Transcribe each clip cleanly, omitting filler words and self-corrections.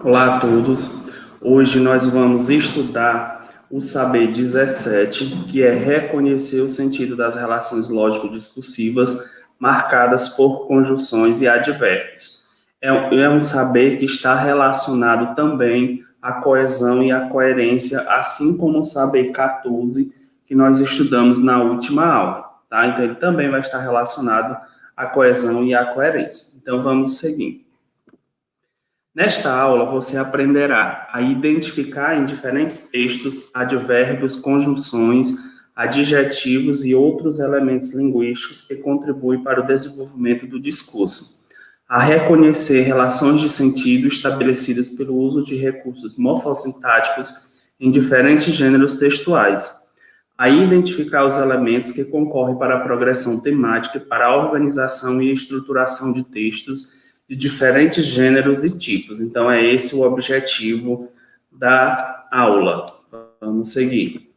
Olá a todos. Hoje nós vamos estudar o saber 17, que é reconhecer o sentido das relações lógico-discursivas marcadas por conjunções e advérbios. É um saber que está relacionado também à coesão e à coerência, assim como o saber 14, que nós estudamos na última aula, tá? Então ele também vai estar relacionado à coesão e à coerência. Então vamos seguir. Nesta aula, você aprenderá a identificar em diferentes textos advérbios, conjunções, adjetivos e outros elementos linguísticos que contribuem para o desenvolvimento do discurso, a reconhecer relações de sentido estabelecidas pelo uso de recursos morfossintáticos em diferentes gêneros textuais, a identificar os elementos que concorrem para a progressão temática e para a organização e estruturação de textos de diferentes gêneros e tipos. Então, é esse o objetivo da aula. Vamos seguir.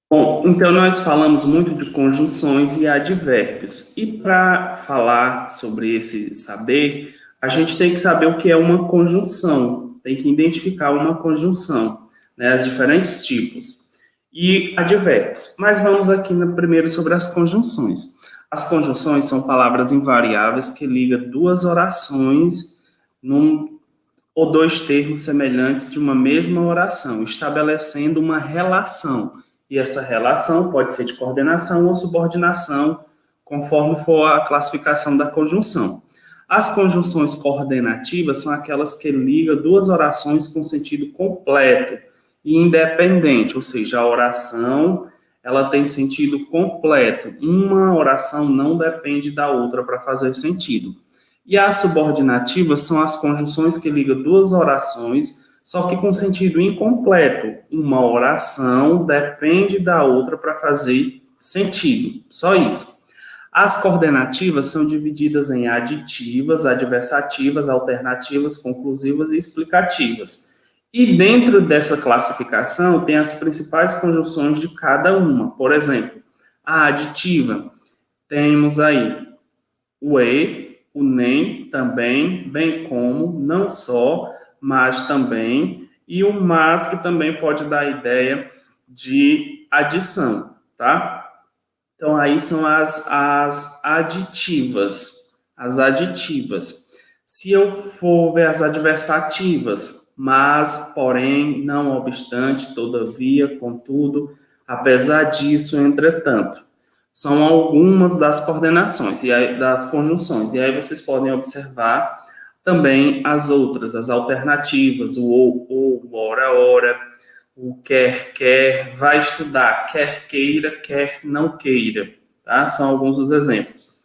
Bom, então nós falamos muito de conjunções e advérbios. E para falar sobre esse saber, a gente tem que saber o que é uma conjunção, tem que identificar uma conjunção, né, os diferentes tipos. E advérbios. Mas vamos aqui primeiro sobre as conjunções. As conjunções são palavras invariáveis que ligam duas orações ou dois termos semelhantes de uma mesma oração, estabelecendo uma relação. E essa relação pode ser de coordenação ou subordinação, conforme for a classificação da conjunção. As conjunções coordenativas são aquelas que ligam duas orações com sentido completo e independente, ou seja, a oração ela tem sentido completo. Uma oração não depende da outra para fazer sentido. E as subordinativas são as conjunções que ligam duas orações, só que com sentido incompleto. Uma oração depende da outra para fazer sentido. Só isso. As coordenativas são divididas em aditivas, adversativas, alternativas, conclusivas e explicativas. E dentro dessa classificação tem as principais conjunções de cada uma. Por exemplo, a aditiva, temos aí o e, o nem, também, bem como, não só, mas também, e o mas, que também pode dar a ideia de adição, tá? Então, aí são as aditivas. As aditivas. Se eu for ver as adversativas, mas, porém, não obstante, todavia, contudo, apesar disso, entretanto, são algumas das coordenações e aí, das conjunções. E aí vocês podem observar também as outras, as alternativas, o ou, ora, o quer, vai estudar, quer queira, quer não queira, tá? São alguns dos exemplos.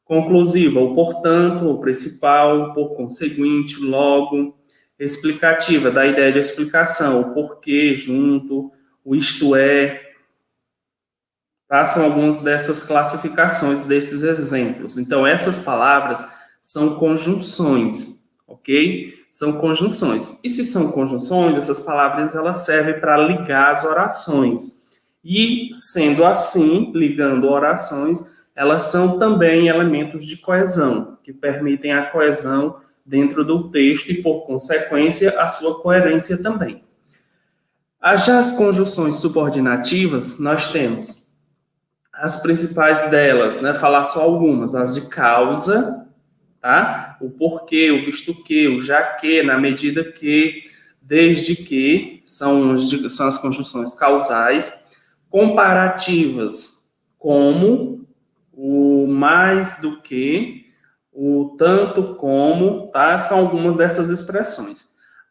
Conclusiva, o portanto, o principal, o por conseguinte, logo. Explicativa, da ideia de explicação, o porquê junto, o isto é, tá? São algumas dessas classificações, desses exemplos. Então, essas palavras são conjunções, ok? São conjunções. E se são conjunções, essas palavras elas servem para ligar as orações. E, sendo assim, ligando orações, elas são também elementos de coesão, que permitem a coesão dentro do texto e, por consequência, a sua coerência também. Já as conjunções subordinativas, nós temos as principais delas, né? Falar só algumas, as de causa, tá? O porquê, o visto que, o já que, na medida que, desde que, são as conjunções causais. Comparativas, como, o mais do que, o tanto como, tá? São algumas dessas expressões.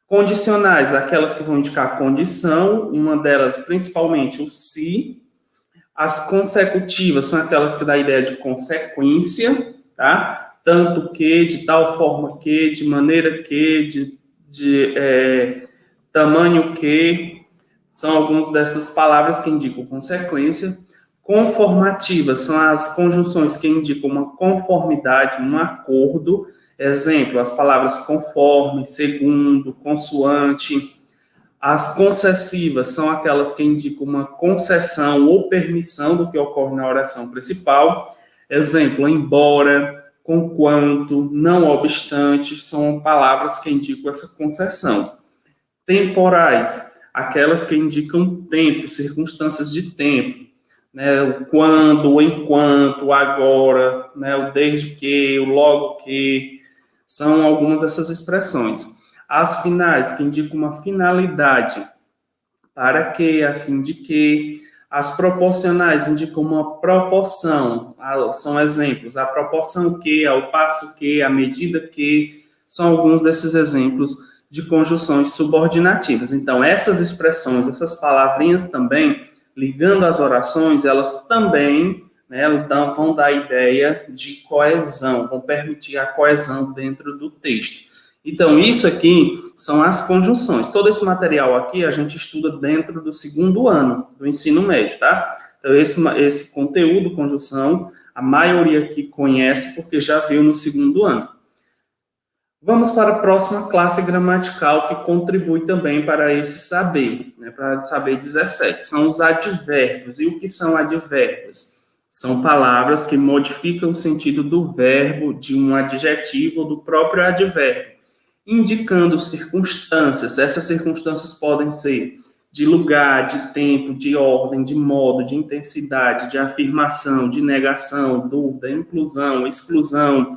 Condicionais, aquelas que vão indicar condição, uma delas principalmente o se. As consecutivas são aquelas que dão a ideia de consequência, tá? Tanto que, de tal forma que, de maneira que, de tamanho que, são algumas dessas palavras que indicam consequência. Conformativas são as conjunções que indicam uma conformidade, um acordo. Exemplo, as palavras conforme, segundo, consoante. As concessivas são aquelas que indicam uma concessão ou permissão do que ocorre na oração principal. Exemplo, embora, conquanto, não obstante, são palavras que indicam essa concessão. Temporais, aquelas que indicam tempo, circunstâncias de tempo, né? O quando, o enquanto, o agora, né? O desde que, o logo que, são algumas dessas expressões. As finais, que indicam uma finalidade, para que, a fim de que. As proporcionais indicam uma proporção, são exemplos, a proporção que, ao passo que, à medida que, são alguns desses exemplos de conjunções subordinativas. Então, essas expressões, essas palavrinhas também, ligando as orações, elas também, né, vão dar a ideia de coesão, vão permitir a coesão dentro do texto. Então, isso aqui são as conjunções. Todo esse material aqui a gente estuda dentro do segundo ano do ensino médio, tá? Então, esse conteúdo, conjunção, a maioria aqui conhece porque já viu no segundo ano. Vamos para a próxima classe gramatical que contribui também para esse saber, né, para o saber 17. São os advérbios. E o que são advérbios? São palavras que modificam o sentido do verbo, de um adjetivo ou do próprio advérbio, indicando circunstâncias. Essas circunstâncias podem ser de lugar, de tempo, de ordem, de modo, de intensidade, de afirmação, de negação, dúvida, inclusão, exclusão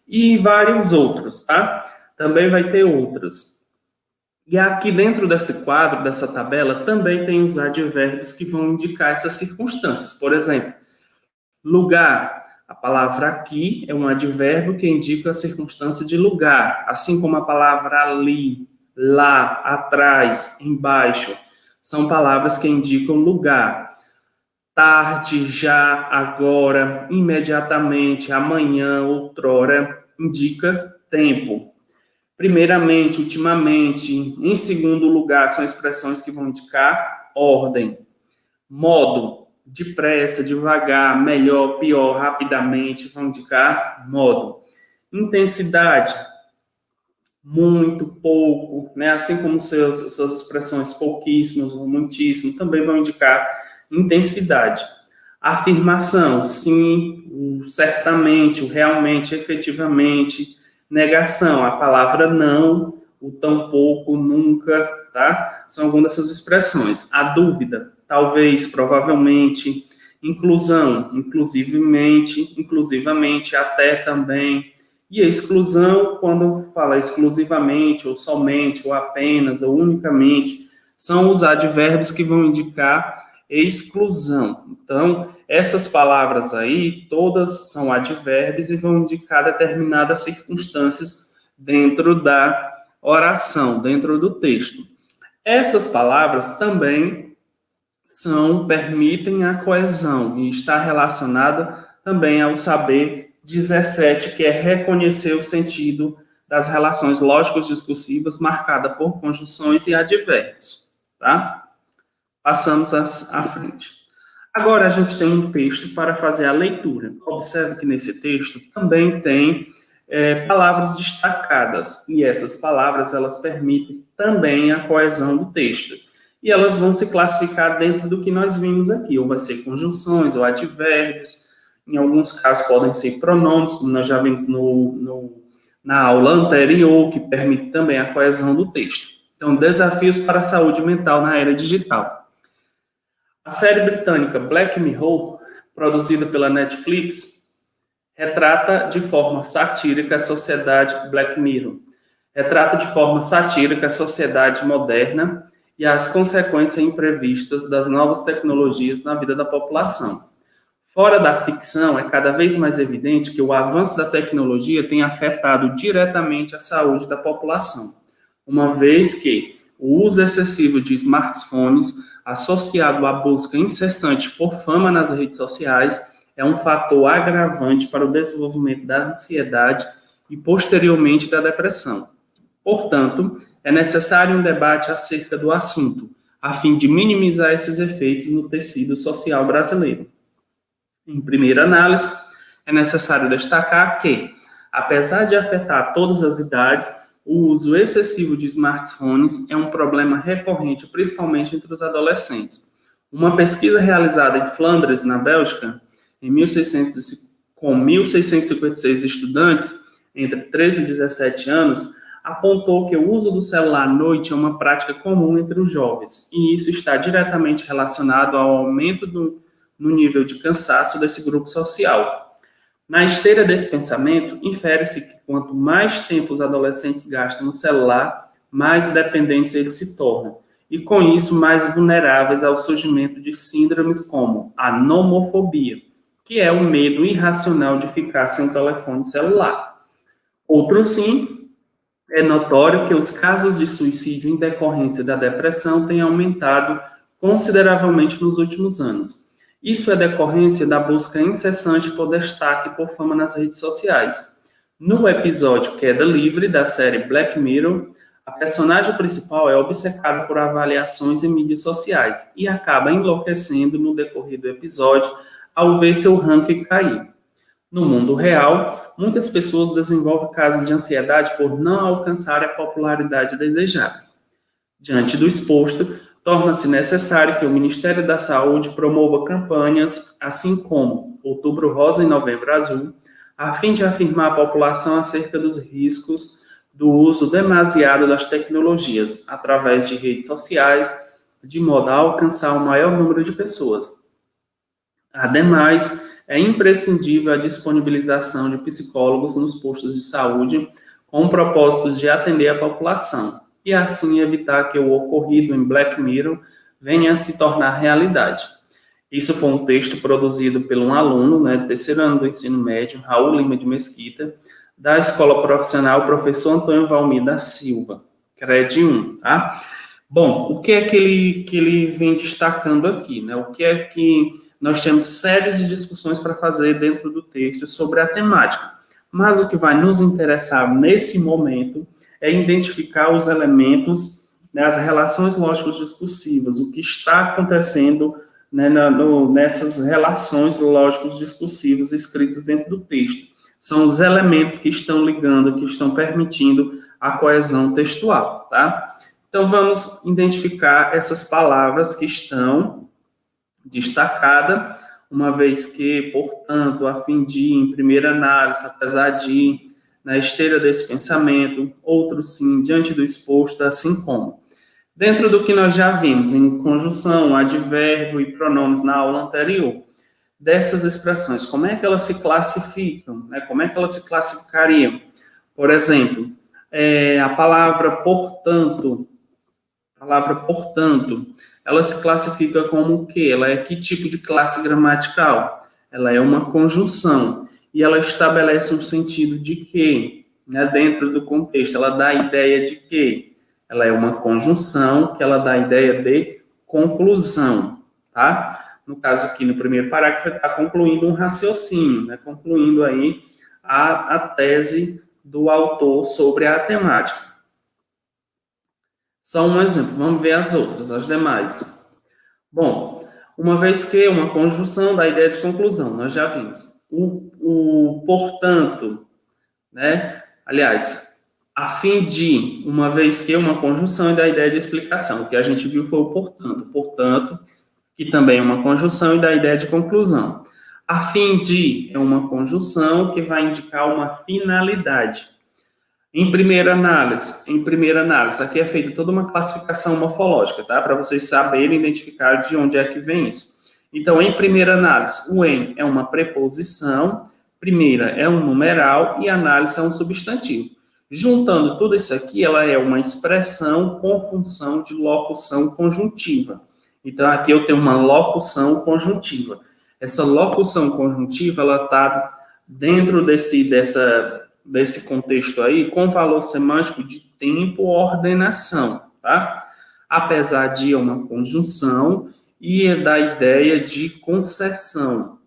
e vários outros, tá? Também vai ter outros. E aqui dentro desse quadro, dessa tabela, também tem os advérbios que vão indicar essas circunstâncias. Por exemplo, lugar. A palavra aqui é um advérbio que indica a circunstância de lugar, assim como a palavra ali, lá, atrás, embaixo. São palavras que indicam lugar. Tarde, já, agora, imediatamente, amanhã, outrora, indica tempo. Primeiramente, ultimamente, em segundo lugar, são expressões que vão indicar ordem. Modo, depressa, devagar, melhor, pior, rapidamente, vão indicar modo. Intensidade, muito, pouco, né? Assim como suas expressões pouquíssimos ou muitíssimo, também vão indicar intensidade. Afirmação, sim, o certamente, o realmente, efetivamente. Negação, a palavra não, o tampouco, nunca, tá? São algumas dessas expressões. A dúvida, talvez, provavelmente. Inclusão, inclusivamente, inclusivamente, até também. E a exclusão, quando fala exclusivamente, ou somente, ou apenas, ou unicamente, são os advérbios que vão indicar exclusão. Então, essas palavras aí, todas são advérbios e vão indicar determinadas circunstâncias dentro da oração, dentro do texto. Essas palavras também permitem a coesão e está relacionada também ao saber 17, que é reconhecer o sentido das relações lógicas discursivas marcada por conjunções e advérbios, tá? Passamos à frente. Agora a gente tem um texto para fazer a leitura. Observe que nesse texto também tem palavras destacadas, e essas palavras elas permitem também a coesão do texto. E elas vão se classificar dentro do que nós vimos aqui, ou vai ser conjunções, ou advérbios, em alguns casos podem ser pronomes, como nós já vimos na aula anterior, que permite também a coesão do texto. Então, desafios para a saúde mental na era digital. A série britânica Black Mirror, produzida pela Netflix, retrata de forma satírica a sociedade Black Mirror. Retrata de forma satírica a sociedade moderna e as consequências imprevistas das novas tecnologias na vida da população. Fora da ficção, é cada vez mais evidente que o avanço da tecnologia tem afetado diretamente a saúde da população, uma vez que o uso excessivo de smartphones, associado à busca incessante por fama nas redes sociais, é um fator agravante para o desenvolvimento da ansiedade e, posteriormente, da depressão. Portanto, é necessário um debate acerca do assunto, a fim de minimizar esses efeitos no tecido social brasileiro. Em primeira análise, é necessário destacar que, apesar de afetar todas as idades, o uso excessivo de smartphones é um problema recorrente, principalmente entre os adolescentes. Uma pesquisa realizada em Flandres, na Bélgica, em 1640, com 1.656 estudantes entre 13 e 17 anos, apontou que o uso do celular à noite é uma prática comum entre os jovens, e isso está diretamente relacionado ao aumento no nível de cansaço desse grupo social. Na esteira desse pensamento, infere-se que quanto mais tempo os adolescentes gastam no celular, mais dependentes eles se tornam, e com isso mais vulneráveis ao surgimento de síndromes como a nomofobia, que é o medo irracional de ficar sem um telefone celular. Outro sim, é notório que os casos de suicídio em decorrência da depressão têm aumentado consideravelmente nos últimos anos. Isso é decorrência da busca incessante por destaque e por fama nas redes sociais. No episódio Queda Livre, da série Black Mirror, a personagem principal é obcecada por avaliações em mídias sociais e acaba enlouquecendo no decorrer do episódio ao ver seu ranking cair. No mundo real, muitas pessoas desenvolvem casos de ansiedade por não alcançar a popularidade desejada. Diante do exposto, torna-se necessário que o Ministério da Saúde promova campanhas, assim como Outubro Rosa e Novembro Azul, a fim de afirmar à população acerca dos riscos do uso demasiado das tecnologias através de redes sociais, de modo a alcançar o maior número de pessoas. Ademais, é imprescindível a disponibilização de psicólogos nos postos de saúde com o propósito de atender a população e assim evitar que o ocorrido em Black Mirror venha a se tornar realidade. Isso foi um texto produzido por um aluno, do terceiro ano do ensino médio, Raul Lima de Mesquita, da Escola Profissional Professor Antônio Valmir da Silva, CRED 1, tá? Bom, o que é que ele vem destacando aqui, né? O que é que nós temos séries de discussões para fazer dentro do texto sobre a temática, mas o que vai nos interessar nesse momento é identificar os elementos, as relações lógicas discursivas, o que está acontecendo, nessas relações lógicas discursivas escritas dentro do texto. São os elementos que estão ligando, que estão permitindo a coesão textual, tá? Então, vamos identificar essas palavras que estão destacadas, uma vez que, portanto, a fim de, em primeira análise, apesar de, na esteira desse pensamento, outro sim, diante do exposto, assim como. Dentro do que nós já vimos em conjunção, advérbio e pronomes na aula anterior, dessas expressões, como é que elas se classificam? Como é que elas se classificariam? Por exemplo, a palavra portanto, ela se classifica como o quê? Ela é que tipo de classe gramatical? Ela é uma conjunção. E ela estabelece um sentido de quê? Dentro do contexto. Ela dá a ideia de quê? Ela é uma conjunção que ela dá a ideia de conclusão, tá? No caso aqui, no primeiro parágrafo, está concluindo um raciocínio, concluindo aí a tese do autor sobre a temática. Só um exemplo, vamos ver as outras, as demais. Bom, uma vez que uma conjunção da ideia de conclusão, nós já vimos. O portanto, aliás, a fim de, uma vez que uma conjunção da ideia de explicação. O que a gente viu foi o portanto, que também é uma conjunção e da ideia de conclusão. A fim de é uma conjunção que vai indicar uma finalidade. Em primeira análise, aqui é feita toda uma classificação morfológica, tá? Para vocês saberem identificar de onde é que vem isso. Então, em primeira análise, o em é uma preposição, primeira é um numeral e análise é um substantivo. Juntando tudo isso aqui, ela é uma expressão com função de locução conjuntiva. Então, aqui eu tenho uma locução conjuntiva. Essa locução conjuntiva, ela está dentro desse contexto aí, com valor semântico de tempo ou ordenação, tá? Apesar de uma conjunção e da ideia de concessão.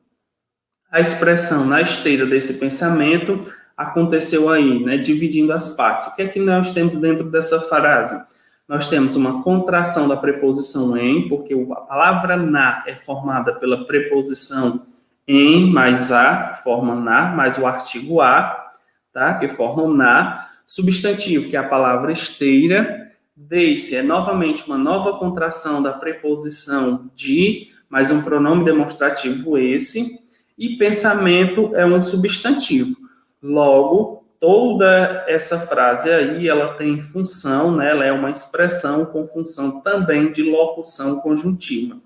A expressão na esteira desse pensamento aconteceu aí, dividindo as partes. O que é que nós temos dentro dessa frase? Nós temos uma contração da preposição em, porque a palavra na é formada pela preposição em mais a, que forma na, mais o artigo a, tá? Que formam na. Substantivo, que é a palavra esteira. Desse é novamente uma nova contração da preposição de, mais um pronome demonstrativo esse. e pensamento é um substantivo. Logo, toda essa frase aí, ela tem função, né? Ela é uma expressão com função também de locução conjuntiva.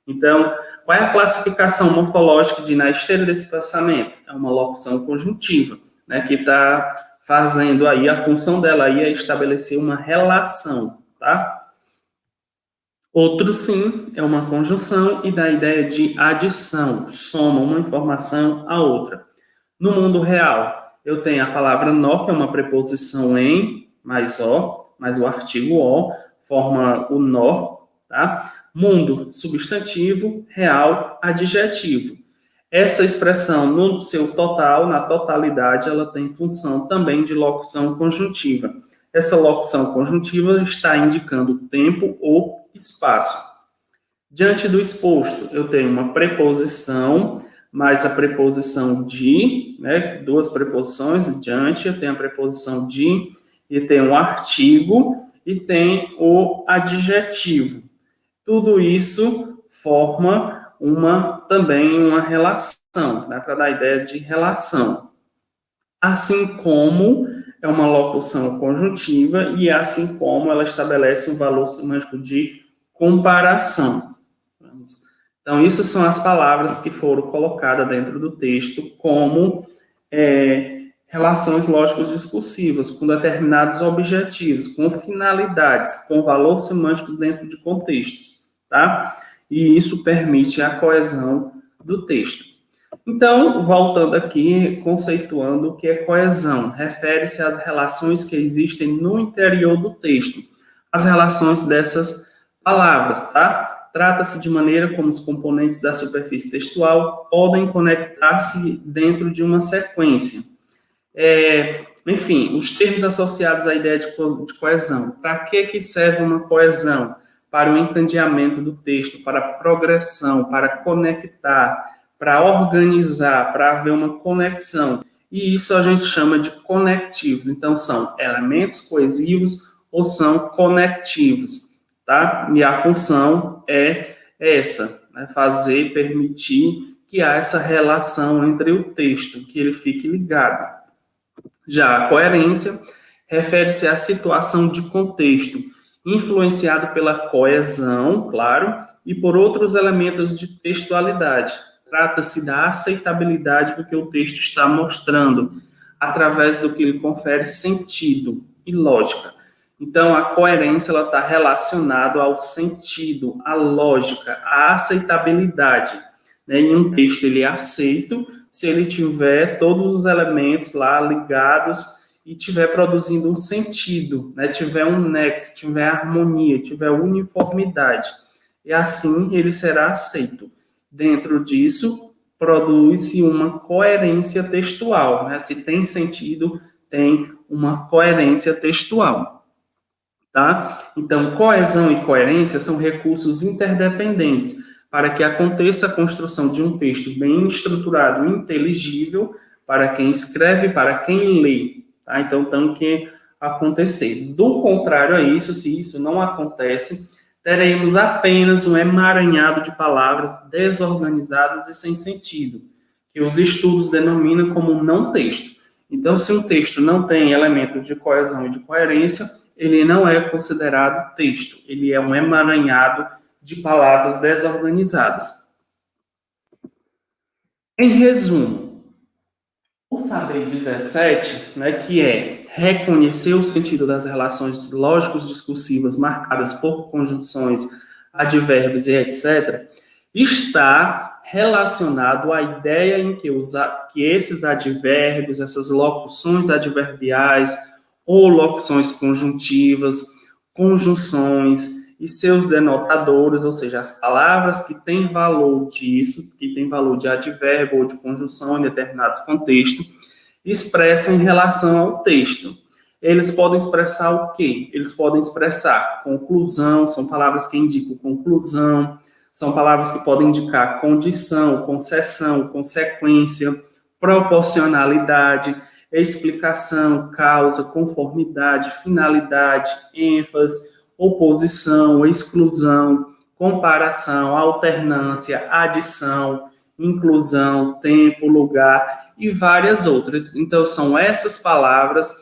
Então, qual é a classificação morfológica de na esteira desse pensamento? É uma locução conjuntiva, né? Que está fazendo aí, a função dela aí é estabelecer uma relação, tá? Outro sim é uma conjunção e dá ideia de adição, soma uma informação à outra. No mundo real, eu tenho a palavra nó, que é uma preposição em, mais o artigo o, forma o nó, tá? Mundo, substantivo, real, adjetivo. Essa expressão, no seu total, na totalidade, ela tem função também de locução conjuntiva. Essa locução conjuntiva está indicando tempo ou espaço. Diante do exposto, eu tenho uma preposição, mais a preposição de, né, duas preposições, diante, eu tenho a preposição de, e tem um artigo, e tem o adjetivo. Tudo isso forma também uma relação, né, para dar a ideia de relação. Assim como é uma locução conjuntiva e assim como ela estabelece um valor semântico de comparação. Então, isso são as palavras que foram colocadas dentro do texto como relações lógicas discursivas, com determinados objetivos, com finalidades, com valor semântico dentro de contextos, tá? E isso permite a coesão do texto. Então, voltando aqui, conceituando o que é coesão, refere-se às relações que existem no interior do texto, as relações dessas palavras, tá? Trata-se de maneira como os componentes da superfície textual podem conectar-se dentro de uma sequência. Enfim, os termos associados à ideia de coesão. Para que serve uma coesão? Para o encadeamento do texto, para a progressão, para conectar, para organizar, para haver uma conexão. E isso a gente chama de conectivos. Então, são elementos coesivos ou são conectivos, tá? E a função é essa, né? Fazer, permitir que há essa relação entre o texto, que ele fique ligado. Já a coerência refere-se à situação de contexto, influenciado pela coesão, claro, e por outros elementos de textualidade. Trata-se da aceitabilidade do que o texto está mostrando, através do que lhe confere sentido e lógica. Então, a coerência está relacionada ao sentido, à lógica, à aceitabilidade. Né? Em um texto, ele é aceito se ele tiver todos os elementos lá ligados e tiver produzindo um sentido, né? Tiver um nexo, tiver harmonia, tiver uniformidade. E assim ele será aceito. Dentro disso, produz-se uma coerência textual, né? Se tem sentido, tem uma coerência textual, tá? Então, coesão e coerência são recursos interdependentes para que aconteça a construção de um texto bem estruturado e inteligível para quem escreve, para quem lê, tá? Então, tem que acontecer. Do contrário a isso, se isso não acontece, teremos apenas um emaranhado de palavras desorganizadas e sem sentido, que os estudos denominam como não texto. Então, se um texto não tem elementos de coesão e de coerência, ele não é considerado texto, ele é um emaranhado de palavras desorganizadas. Em resumo, o saber 17, né, que é reconhecer o sentido das relações lógicos discursivas marcadas por conjunções, advérbios e etc., está relacionado à ideia em que esses advérbios, essas locuções adverbiais ou locuções conjuntivas, conjunções e seus denotadores, ou seja, as palavras que têm valor disso, que têm valor de advérbio ou de conjunção em determinados contextos, expressam em relação ao texto. Eles podem expressar o quê? Eles podem expressar conclusão, são palavras que indicam conclusão, são palavras que podem indicar condição, concessão, consequência, proporcionalidade, explicação, causa, conformidade, finalidade, ênfase, oposição, exclusão, comparação, alternância, adição. inclusão, tempo, lugar e várias outras. Então, são essas palavras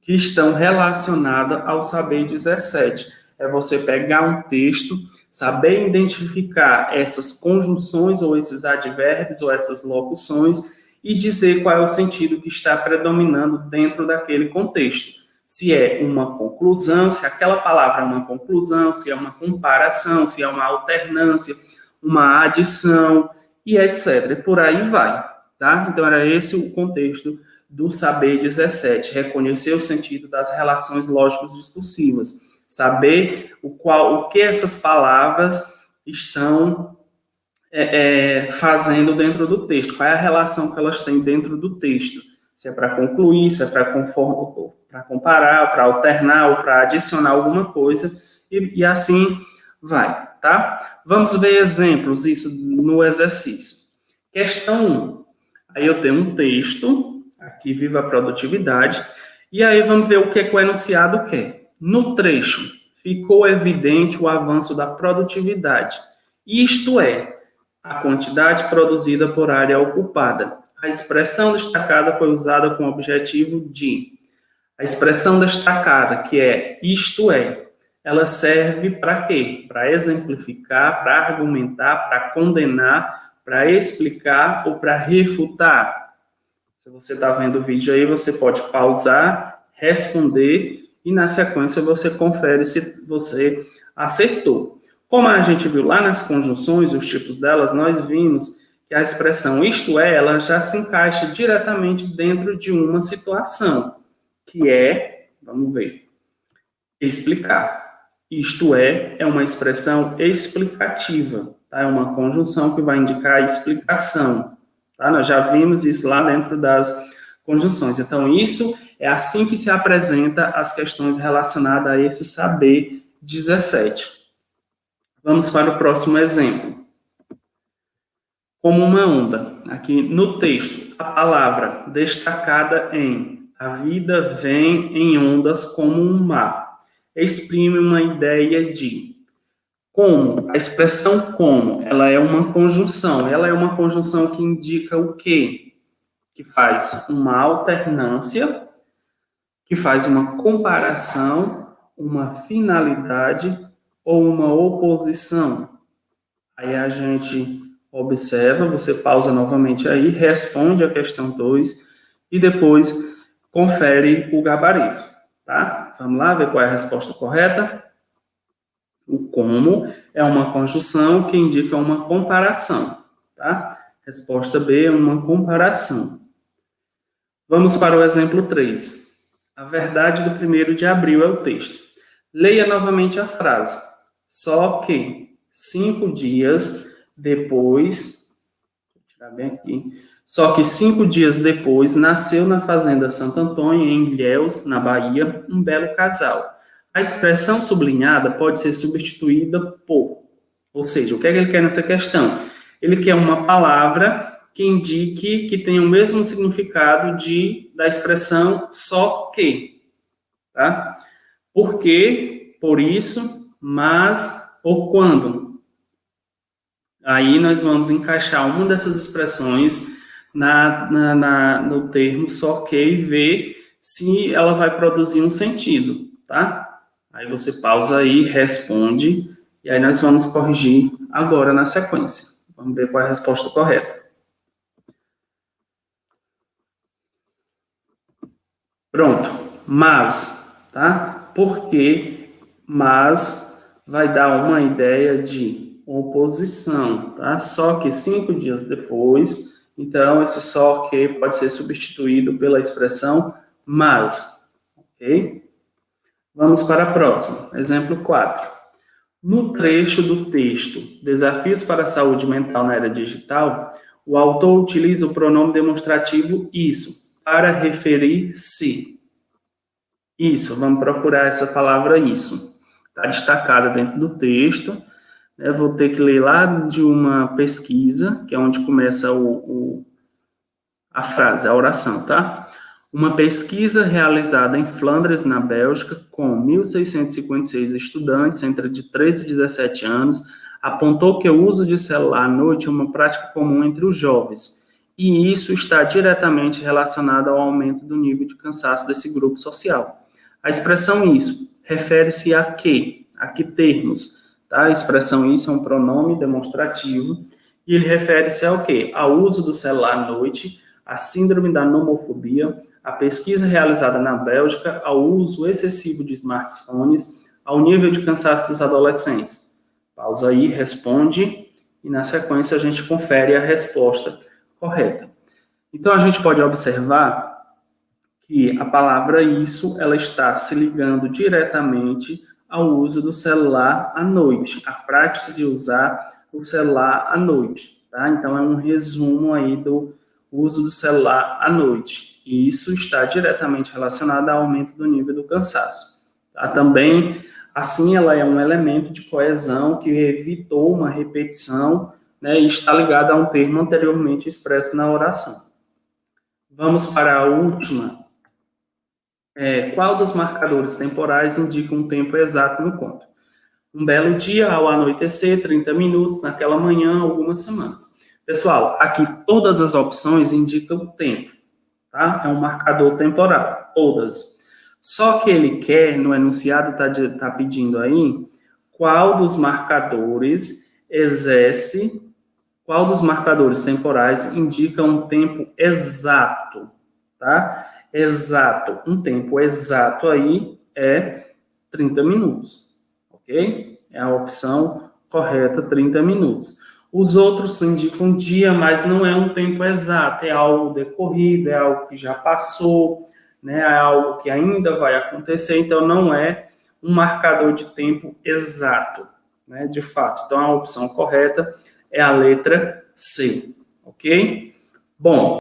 que estão relacionadas ao saber 17. É você pegar um texto, saber identificar essas conjunções ou esses advérbios ou essas locuções e dizer qual é o sentido que está predominando dentro daquele contexto. Se é uma conclusão, se aquela palavra é uma conclusão, se é uma comparação, se é uma alternância, uma adição e etc. E por aí vai, tá? Então era esse o contexto do saber 17, reconhecer o sentido das relações lógicas discursivas, saber o que essas palavras estão fazendo dentro do texto, qual é a relação que elas têm dentro do texto, se é para concluir, se é para comparar, para alternar ou para adicionar alguma coisa, e assim vai, tá? Vamos ver exemplos disso no exercício. Questão 1. Aí eu tenho um texto, aqui viva a produtividade, e aí vamos ver o que o enunciado quer. No trecho, ficou evidente o avanço da produtividade, isto é, a quantidade produzida por área ocupada. A expressão destacada foi usada com o objetivo de. A expressão destacada, que é isto é, ela serve para quê? Para exemplificar, para argumentar, para condenar, para explicar ou para refutar. Se você está vendo o vídeo aí, você pode pausar, responder e na sequência você confere se você acertou. Como a gente viu lá nas conjunções, os tipos delas, nós vimos que a expressão isto é, ela já se encaixa diretamente dentro de uma situação, que é, vamos ver, explicar. Isto é uma expressão explicativa, tá? É uma conjunção que vai indicar a explicação, tá? Nós já vimos isso lá dentro das conjunções. Então, isso é assim que se apresenta as questões relacionadas a esse saber 17. Vamos para o próximo exemplo. Como uma onda. Aqui no texto, a palavra destacada em a vida vem em ondas como um mar. Exprime uma ideia de como. A expressão como, ela é uma conjunção. Ela é uma conjunção que indica o quê? Que faz uma alternância, que faz uma comparação, uma finalidade ou uma oposição. Aí a gente observa, você pausa novamente aí, responde a questão 2 e depois confere o gabarito, tá? Vamos lá ver qual é a resposta correta. O como é uma conjunção que indica uma comparação, tá? Resposta B é uma comparação. Vamos para o exemplo 3. A verdade do 1º de abril é o texto. Leia novamente a frase. Só que 5 dias depois, vou tirar bem aqui, só que 5 dias depois nasceu na fazenda Santo Antônio, em Ilhéus, na Bahia, um belo casal. A expressão sublinhada pode ser substituída por, ou seja, o que é que ele quer nessa questão? Ele quer uma palavra que indique que tem o mesmo significado da expressão só que, tá? Por quê? Por isso, mas ou quando. Aí nós vamos encaixar uma dessas expressões no termo só que e ver se ela vai produzir um sentido, tá? Aí você pausa aí, responde, e aí nós vamos corrigir agora na sequência. Vamos ver qual é a resposta correta. Pronto. Mas, tá? Porque mas vai dar uma ideia de oposição, tá? Só que 5 dias depois, então esse só que pode ser substituído pela expressão mas, ok? Vamos para a próxima. Exemplo 4. No trecho do texto Desafios para a Saúde Mental na Era Digital, o autor utiliza o pronome demonstrativo isso para referir-se. Isso, vamos procurar essa palavra isso. Está destacada dentro do texto. Eu vou ter que ler lá de uma pesquisa, que é onde começa a frase, a oração, tá? Uma pesquisa realizada em Flandres, na Bélgica, com 1.656 estudantes entre de 13 e 17 anos, apontou que o uso de celular à noite é uma prática comum entre os jovens, e isso está diretamente relacionado ao aumento do nível de cansaço desse grupo social. A expressão isso refere-se a quê? A que termos? Tá? A expressão isso é um pronome demonstrativo, e ele refere-se ao quê? Ao uso do celular à noite, à síndrome da nomofobia, à pesquisa realizada na Bélgica, ao uso excessivo de smartphones, ao nível de cansaço dos adolescentes. Pausa aí, responde, e na sequência a gente confere a resposta correta. Então a gente pode observar que a palavra isso, ela está se ligando diretamente ao uso do celular à noite, a prática de usar o celular à noite, tá? Então é um resumo aí do uso do celular à noite, e isso está diretamente relacionado ao aumento do nível do cansaço, tá? Também, assim, ela é um elemento de coesão que evitou uma repetição, né, e está ligada a um termo anteriormente expresso na oração. Vamos para a última. Qual dos marcadores temporais indica um tempo exato no conto? Um belo dia, ao anoitecer, 30 minutos, naquela manhã, algumas semanas. Pessoal, aqui todas as opções indicam o tempo, tá? É um marcador temporal, todas. Só que ele quer, no enunciado tá pedindo aí, qual dos marcadores temporais indica um tempo exato, tá? Exato, um tempo exato aí é 30 minutos, ok? É a opção correta, 30 minutos. Os outros indicam dia, mas não é um tempo exato, é algo decorrido, é algo que já passou, né? É algo que ainda vai acontecer, então não é um marcador de tempo exato, né? De fato. Então a opção correta é a letra C, ok? Bom,